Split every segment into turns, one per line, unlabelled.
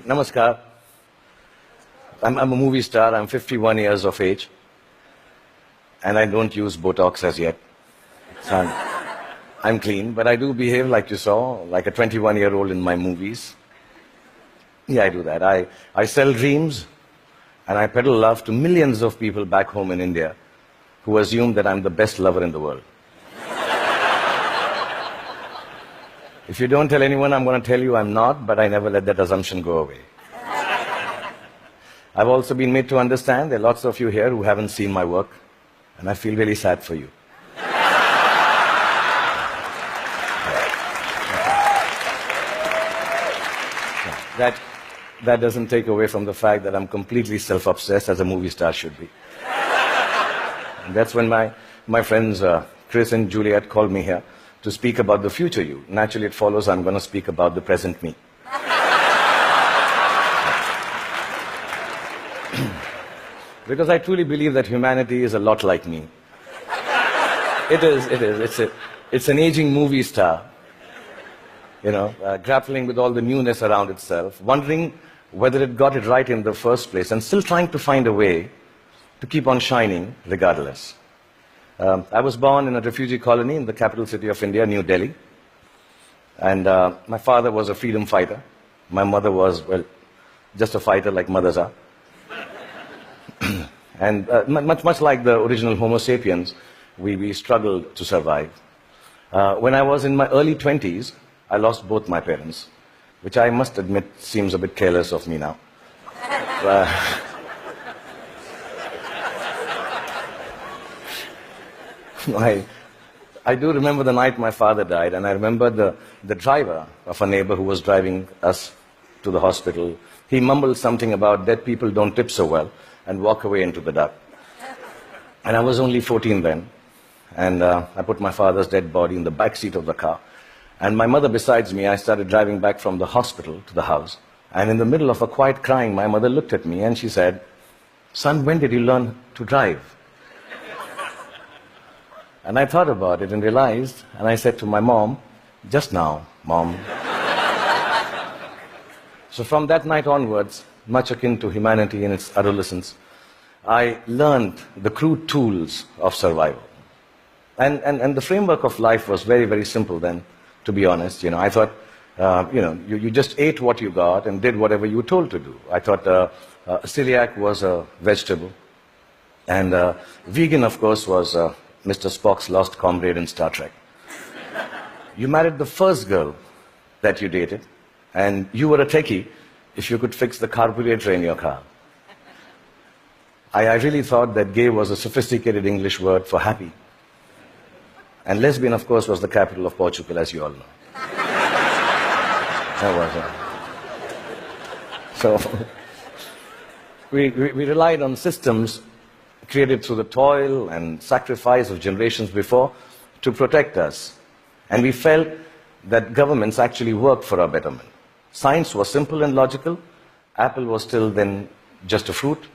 Namaskar. I'm a movie star. I'm 51 years of age. And I don't use Botox as yet. So I'm clean, but I do behave like you saw, like a 21-year-old in my movies. Yeah, I do that. I sell dreams, and I peddle love to millions of people back home in India who assume that I'm the best lover in the world. If you don't tell anyone, I'm going to tell you I'm not, but I never let that assumption go away. I've also been made to understand there are lots of you here who haven't seen my work, and I feel really sad for you. That doesn't take away from the fact that I'm completely self-obsessed, as a movie star should be. And that's when my friends Chris and Juliet called me here to speak about the future you. Naturally, it follows I'm going to speak about the present me. Because I truly believe that humanity is a lot like me. It is. It's an aging movie star, grappling with all the newness around itself, wondering whether it got it right in the first place, and still trying to find a way to keep on shining regardless. I was born in a refugee colony in the capital city of India, New Delhi. And my father was a freedom fighter. My mother was, well, just a fighter like mothers are. And much like the original Homo sapiens, we struggled to survive. When I was in my early 20s, I lost both my parents, which I must admit seems a bit careless of me now. I do remember the night my father died, and I remember the driver of a neighbor who was driving us to the hospital. He mumbled something about dead people don't tip so well and walk away into the dark. And I was only 14 then, and I put my father's dead body in the back seat of the car. And my mother besides me, I started driving back from the hospital to the house. And in the middle of a quiet crying, my mother looked at me and she said, "Son, when did you learn to drive?" And I thought about it and realized, and I said to my mom, "Just now, Mom." So from that night onwards, much akin to humanity in its adolescence, I learned the crude tools of survival. And the framework of life was very, very simple then, to be honest. I thought, you just ate what you got and did whatever you were told to do. I thought celiac was a vegetable. And vegan, of course, was Mr. Spock's lost comrade in Star Trek. You married the first girl that you dated, and you were a techie if you could fix the carburetor in your car. I really thought that gay was a sophisticated English word for happy. And lesbian, of course, was the capital of Portugal, as you all know. That was it. So we relied on systems created through the toil and sacrifice of generations before to protect us. And we felt that governments actually worked for our betterment. Science was simple and logical. Apple was still then just a fruit,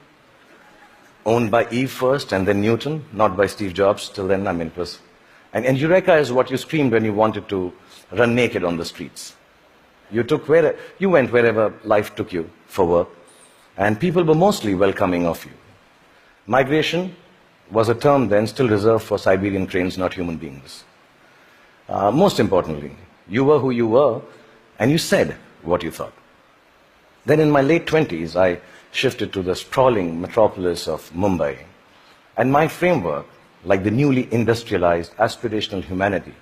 owned by Eve first and then Newton, not by Steve Jobs. Till then, it was... And Eureka is what you screamed when you wanted to run naked on the streets. You went wherever life took you for work, and people were mostly welcoming of you. Migration was a term then still reserved for Siberian cranes, not human beings. Most importantly, you were who you were, and you said what you thought. Then in my late 20s, I shifted to the sprawling metropolis of Mumbai, and my framework, like the newly industrialized aspirational humanity,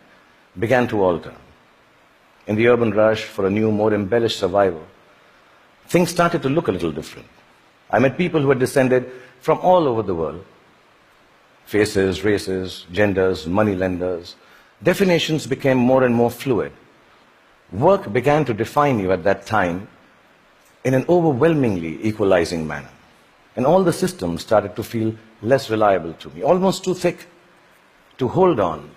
began to alter. In the urban rush for a new, more embellished survival, things started to look a little different. I met people who had descended from all over the world. Faces, races, genders, moneylenders. Definitions became more and more fluid. Work began to define you at that time in an overwhelmingly equalizing manner. And all the systems started to feel less reliable to me, almost too thick to hold on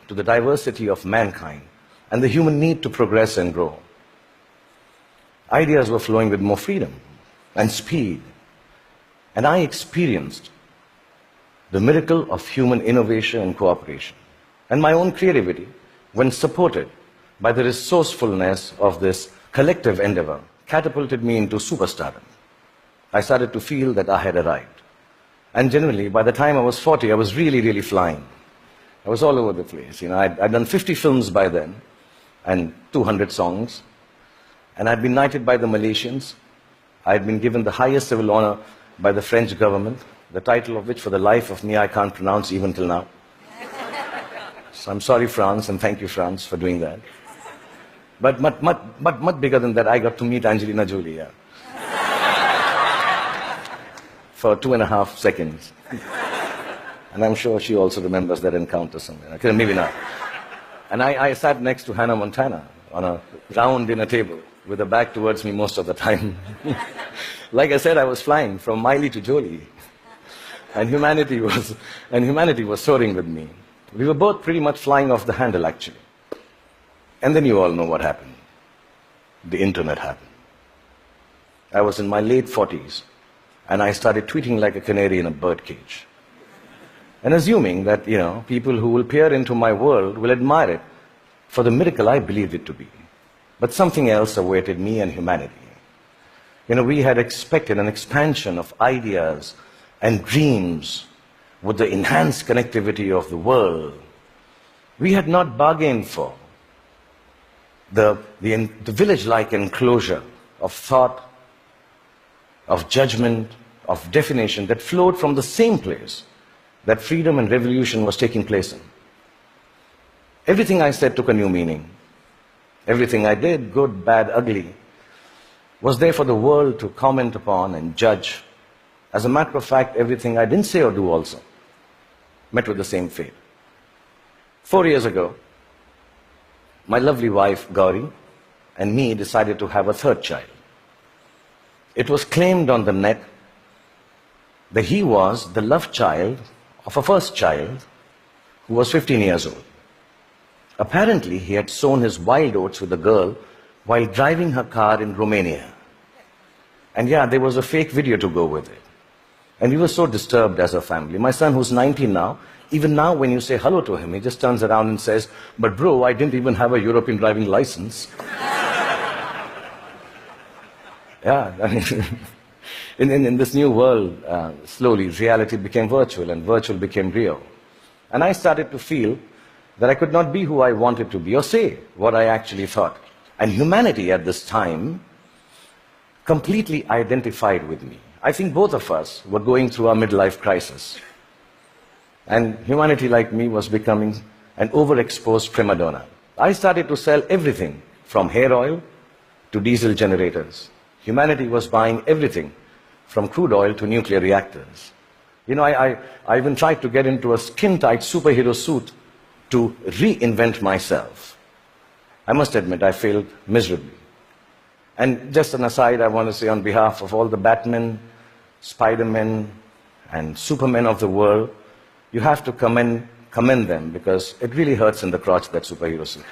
to the diversity of mankind and the human need to progress and grow. Ideas were flowing with more freedom and speed. And I experienced the miracle of human innovation and cooperation. And my own creativity, when supported by the resourcefulness of this collective endeavor, catapulted me into superstardom. I started to feel that I had arrived. And generally, by the time I was 40, I was really, really flying. I was all over the place. I'd done 50 films by then, and 200 songs. And I'd been knighted by the Malaysians. I'd been given the highest civil honor by the French government, the title of which, for the life of me, I can't pronounce even till now. So I'm sorry, France, and thank you, France, for doing that. But much bigger than that, I got to meet Angelina Jolie, yeah. For 2.5 seconds. And I'm sure she also remembers that encounter somewhere. Okay, maybe not. And I sat next to Hannah Montana on a round dinner table with her back towards me most of the time. Like I said, I was flying from Miley to Jolie. And humanity was soaring with me. We were both pretty much flying off the handle, actually. And then you all know what happened. The internet happened. I was in my late 40s, and I started tweeting like a canary in a birdcage. And assuming that, people who will peer into my world will admire it for the miracle I believed it to be. But something else awaited me and humanity. We had expected an expansion of ideas and dreams with the enhanced connectivity of the world. We had not bargained for the village-like enclosure of thought, of judgment, of definition that flowed from the same place that freedom and revolution was taking place in. Everything I said took a new meaning. Everything I did, good, bad, ugly, was there for the world to comment upon and judge. As a matter of fact, everything I didn't say or do also met with the same fate. 4 years ago, my lovely wife, Gauri, and me decided to have a third child. It was claimed on the net that he was the love child of a first child who was 15 years old. Apparently, he had sown his wild oats with a girl while driving her car in Romania. And yeah, there was a fake video to go with it. And we were so disturbed as a family. My son, who's 19 now, even now when you say hello to him, he just turns around and says, "But bro, I didn't even have a European driving license." Yeah, I mean, in this new world, slowly reality became virtual and virtual became real. And I started to feel that I could not be who I wanted to be or say what I actually thought. And humanity at this time completely identified with me. I think both of us were going through our midlife crisis. And humanity, like me, was becoming an overexposed prima donna. I started to sell everything from hair oil to diesel generators. Humanity was buying everything from crude oil to nuclear reactors. I even tried to get into a skin-tight superhero suit to reinvent myself. I must admit, I failed miserably. And just an aside, I want to say on behalf of all the Batmen, Spider-Men, and Supermen of the world, you have to commend them, because it really hurts in the crotch, that superhero suit.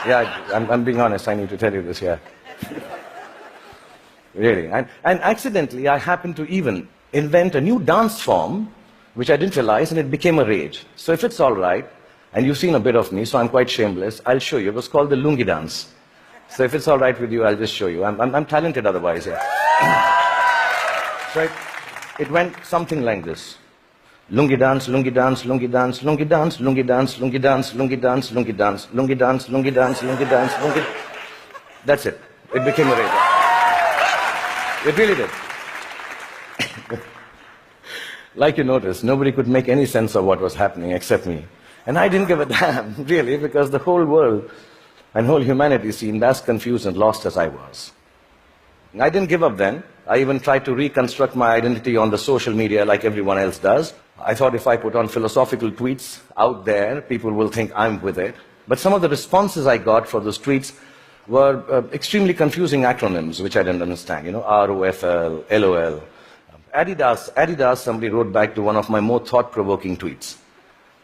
Yeah, I'm being honest, I need to tell you this, yeah. Really. And accidentally, I happened to even invent a new dance form, which I didn't realize, and it became a rage. So if it's all right, and you've seen a bit of me, so I'm quite shameless, I'll show you. It was called the Lungi dance. So if it's all right with you, I'll just show you. I'm talented otherwise, yeah. So it went something like this. Lungi dance, lungi dance, lungi dance, lungi dance, lungi dance, lungi dance, lungi dance, lungi dance, lungi dance, lungi dance, lungi dance, lungi. That's it. It became a rage. It really did. Like you noticed, nobody could make any sense of what was happening except me. And I didn't give a damn, really, because the whole world and whole humanity seemed as confused and lost as I was. I didn't give up then. I even tried to reconstruct my identity on the social media like everyone else does. I thought if I put on philosophical tweets out there, people will think I'm with it. But some of the responses I got for those tweets were extremely confusing acronyms, which I didn't understand. ROFL, LOL. Adidas, somebody wrote back to one of my more thought-provoking tweets.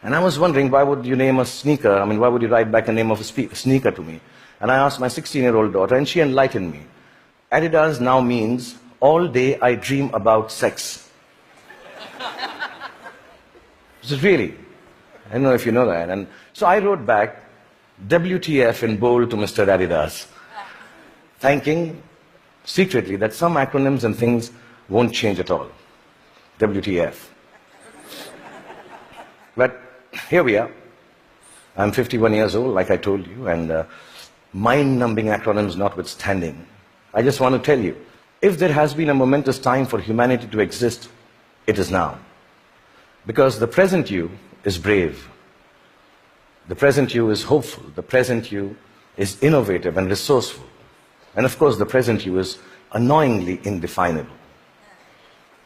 And I was wondering, why would you name a sneaker? I mean, why would you write back a name of a sneaker to me? And I asked my 16-year-old daughter, and she enlightened me. Adidas now means, all day I dream about sex. So really, I don't know if you know that. And so I wrote back, WTF in bold to Mr. Adidas. thinking secretly that some acronyms and things won't change at all. WTF. But here we are. I'm 51 years old, like I told you, and mind-numbing acronyms notwithstanding, I just want to tell you, if there has been a momentous time for humanity to exist, it is now. Because the present you is brave. The present you is hopeful. The present you is innovative and resourceful. And of course, the present you is annoyingly indefinable.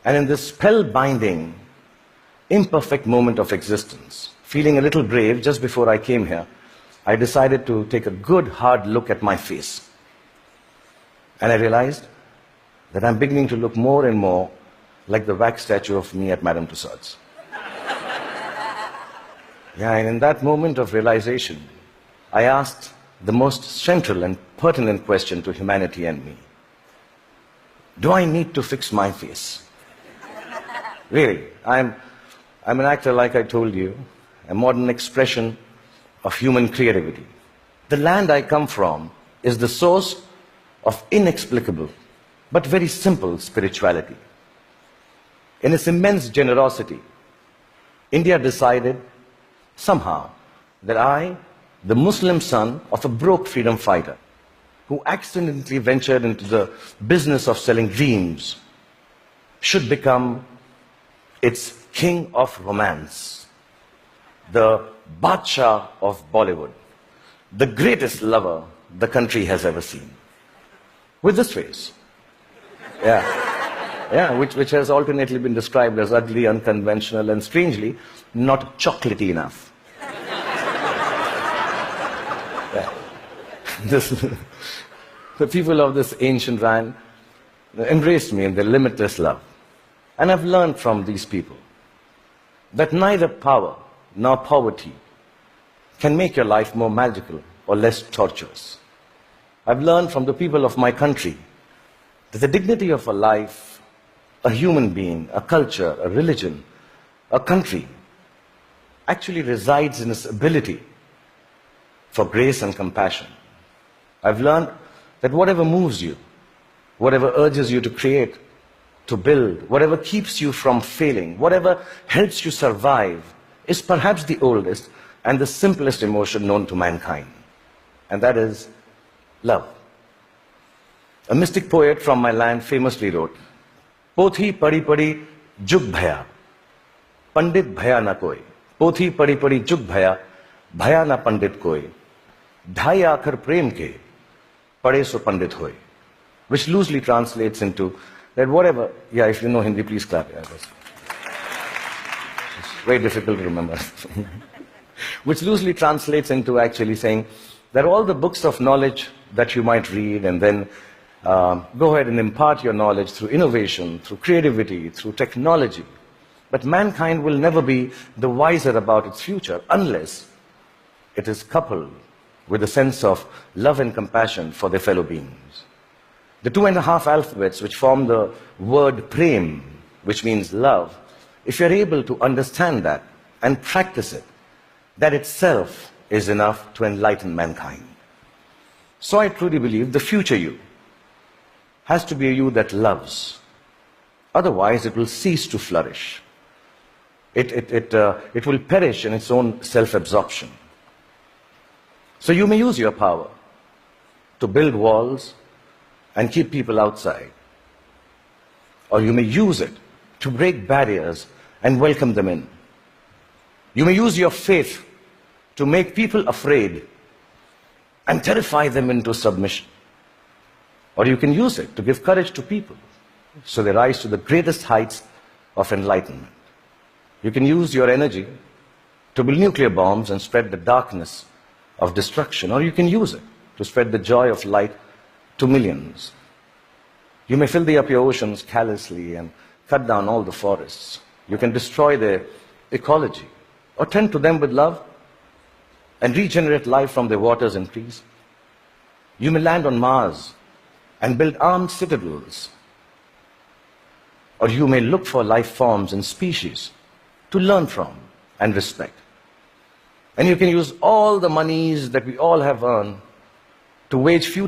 And in this spellbinding, imperfect moment of existence, feeling a little brave just before I came here, I decided to take a good, hard look at my face. And I realized that I'm beginning to look more and more like the wax statue of me at Madame Tussauds. Yeah, and in that moment of realization, I asked the most central and pertinent question to humanity and me. Do I need to fix my face? Really, I'm an actor, like I told you, a modern expression of human creativity. The land I come from is the source of inexplicable but very simple spirituality. In its immense generosity, India decided somehow that I, the Muslim son of a broke freedom fighter, who accidentally ventured into the business of selling dreams, should become its king of romance, the Badshah of Bollywood, the greatest lover the country has ever seen. With this face. Yeah, which has alternately been described as ugly, unconventional, and strangely, not chocolatey enough. Yeah. The people of this ancient land embraced me in their limitless love. And I've learned from these people that neither power nor poverty can make your life more magical or less torturous. I've learned from the people of my country that the dignity of a life, a human being, a culture, a religion, a country, actually resides in its ability for grace and compassion. I've learned that whatever moves you, whatever urges you to create, to build, whatever keeps you from failing, whatever helps you survive, is perhaps the oldest and the simplest emotion known to mankind. And that is love. A mystic poet from my land famously wrote, Pothi padi padi jug bhaya, pandit bhaya na koi. Pothi padi padi jug bhaya, bhaya na pandit koi. Dhai aakhar prem ke, pade so pandit hoy. Which loosely translates into that whatever, yeah, if you know Hindi, please clap. Yeah, it's very difficult to remember. Which loosely translates into actually saying that all the books of knowledge that you might read and then go ahead and impart your knowledge through innovation, through creativity, through technology. But mankind will never be the wiser about its future unless it is coupled with a sense of love and compassion for their fellow beings. The 2.5 alphabets which form the word prem, which means love, if you're able to understand that and practice it, that itself is enough to enlighten mankind. So I truly believe the future you has to be a you that loves. Otherwise, it will cease to flourish. It will perish in its own self-absorption. So you may use your power to build walls and keep people outside. Or you may use it to break barriers and welcome them in. You may use your faith to make people afraid and terrify them into submission. Or you can use it to give courage to people so they rise to the greatest heights of enlightenment. You can use your energy to build nuclear bombs and spread the darkness of destruction, or you can use it to spread the joy of light to millions. You may filthy up your oceans callously and cut down all the forests. You can destroy their ecology, or tend to them with love and regenerate life from their waters and trees. You may land on Mars and build armed citadels, or you may look for life forms and species to learn from and respect. And you can use all the monies that we all have earned to wage futile